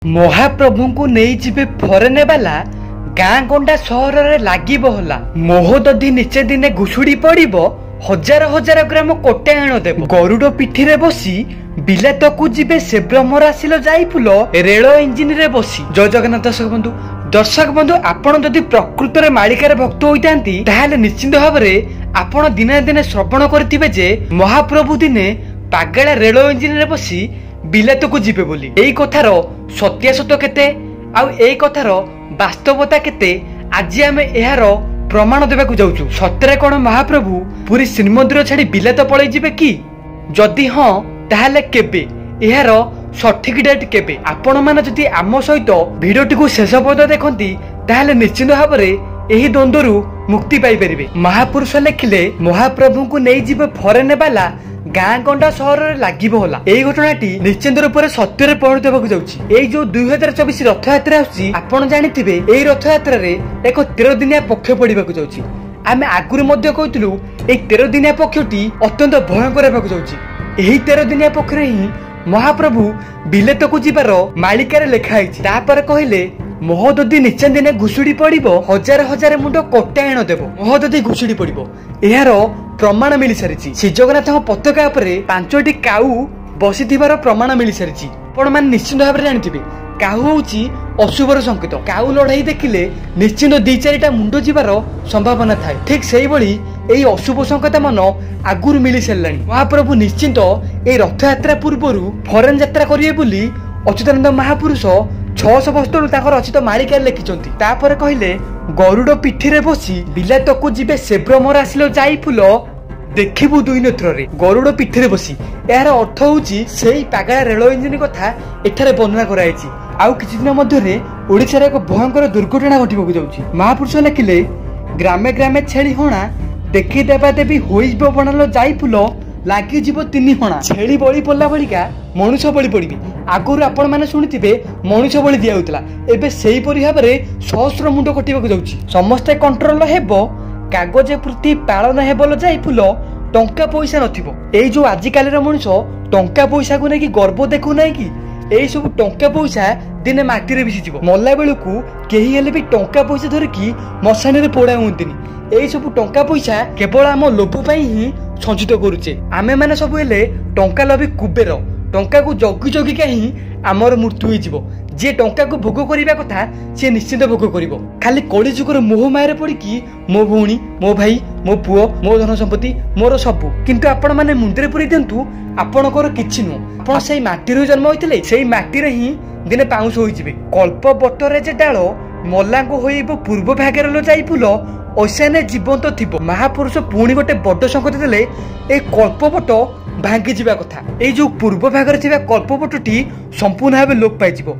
महाप्रभु को नहीं जीवे फरेने वाला गाँ गंडा सहर रे लागी बहला मोहदधी निचे दिने घुसुड़ी पड़िबो हजार हजार ग्राम कोटे आण देव गरुड़ पिठी रे बसी बिलात को जीवे से ब्रह्मराशिल जाई फुल रेल इंजिन रे बसी। जय जगन्नाथ दर्शक बंधु आपण जदि प्रकृत रे मालिकार भक्त होइतांती ताहाले निश्चित भाव में आपण दिने दिने श्रवण करथिबे जे महाप्रभु दिने पागला रेल इंजिन रे बसी बिलात को जीवे बोली। एई कथार सत्यासत केते आउ एई कथार वास्तवता केते आज आमे एहार प्रमाण देबा को जाउछु। सत्य कोन महाप्रभु पूरी श्रीमंदिर छाड़ी बिलात पळै जिवे कि जदि हां ताहाले केबे एहार सठिक डेट केबे आपण माने जदि आम सहित भिडियोटी को शेष पर्यंत देखंती ताहाले निश्चित भाव में एही द्वंद्वरु मुक्ति पाई परिबे। महापुरुष लेखिले महाप्रभु को नहीं जीवे फरेन वाला गाँ गंडा सहर रे लागिबो होला। एई घटनाटी निश्चित रूप से सत्य रे परिणत होबाकु जाउछि। एई जो 2024 रथ यात्रा आछि आपण जानिथिबे एई रथ यात्रा रे एक 13 दिनिया पक्ष पडिबाकु जाउछि। आमे आगुरु मध्ये कहितलु एई 13 दिनिया पक्षटी अत्यंत भयंकर होबाकु जाउछि। एही 13 दिनिया पक्षरे ही महाप्रभु बिलेत को जीवार मालिकार लेखा होइछि। तापर कहिले महोदधी निचे दिने घुसुड़ी पड़िबो हजार हजार मुंड कोटे आण देव महोदधी घुसुड़ी पड़िबो एहार प्रमाण मिली सारिछि। श्री जगन्नाथ पताका उपरे 5टी काऊ बसिथिबार प्रमाण मिली सारिछि। आपण माने निश्चित भाव में जानिथिबे काऊ होउछि अशुभर संकेत। काऊ लड़ाई देखिले निश्चित 2-4टा मुंड जीवार संभावना थाए। ठीक सेही भली एई अशुभ संकेत मन आगुरु मिली सारलानी। महाप्रभु निश्चित एई रथ यात्रा पूर्वरु फरेन यात्रा करिवे बोली अच्युतानंद महापुरुष 600 वर्षरू ताकर रचित मालिकार लिखिचंती। तापर कहिले गरुड़ पिठी रे बसी बिलात को जीवे से ब्रह्मराशिल जाई फुल देखिबु दुई नेत्र रे गरुड़ पिठी रे बसी यार अर्थ होउची सेही पागला रेल इंजिन कथा एठारे वर्णना करायछि। आउ किछि दिन मध्य रे ओडिसा रे एक भयंकर दुर्घटना घटिबो जाउछि। महापुरुष लिखिले ग्रामे ग्रामे छेली होणा देखि देबा देबी होइबो बनालो जाई फुल लागी जीव 3 हणा छेली बळी पड़ला बळिका मनुष्य बळी पड़िबी। आगुरु आपण माने सुनिथिबे मनुष्य बळी दिया होतला एबे सेही परि भाबरे सहस्र मुंड कटिबाकु जाउछि। समस्त कंट्रोल हेबो कागज प्रति पालन हेबल जाई फुल टंका पैसा नथिबो। एई जो आजि कालीर मनुष्य टंका पैसा को नै कि गर्व देखु नै कि एई सब टंका पैसा दिने माटी रे बिसी जीवो मल्ला बेलकु केही हेले भी टंका पैसा धरि कि मशानी रे पोड़ा हुंतिनी। एई सब टंका पैसा केवल आम लोभ पई ही संचित करूचे। आमे माने सब हेले टंका लबी कुबेर टंका को जगी जगी कहीं आमर मृत्यु हो जे टंका को भोग करने कथा सी निश्चित भोग कर। खाली कली जुगर मोह मायर पड़ी मो भौणी मो भाई मो पुओ मो धन संपत्ति मोर सबू किंतु आपण माने मुंडरे पुरी दिंतु आपणकर किछि नु आपण सेही माटी जन्म होइतिले सेही माटी रे ही दिने पाउस होई जिवे। कल्प बटरे जे डाल मल्लांगो होइबो पूर्व भागरे लो जाई फुल ओसाने जीवंत थिबो। महापुरुष पुणी गोटे बड़ संकेत देले ए कल्पवट भांगी जिबा कथा। ए जो पूर्व भागरे थिबा कल्पवटटी संपूर्ण भाबे लोप पाई जिवो।